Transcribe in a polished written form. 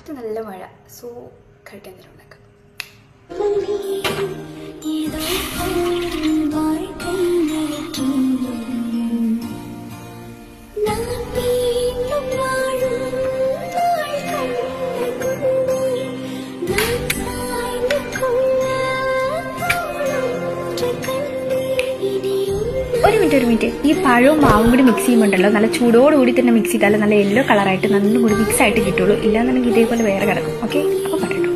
പുറത്ത് നല്ല മഴ. സോ കഴിക്കാൻ തരം ഉണ്ടാക്കാം. ഒരു മിനിറ്റ്, ഈ പഴവും മാവും കൂടി മിക്സ് ചെയ്യുമ്പോണ്ടല്ലോ നല്ല ചൂടോടുകൂടി തന്നെ മിക്സ് ചെയ്താൽ നല്ല യെല്ലോ കളറായിട്ട് നന്നും കൂടി മിക്സ് ആയിട്ട് കിട്ടുള്ളൂ. ഇല്ലാന്നുണ്ടെങ്കിൽ ഇതേപോലെ വേറെ കിടക്കും. ഓക്കെ, അപ്പോൾ പറയട്ടോ.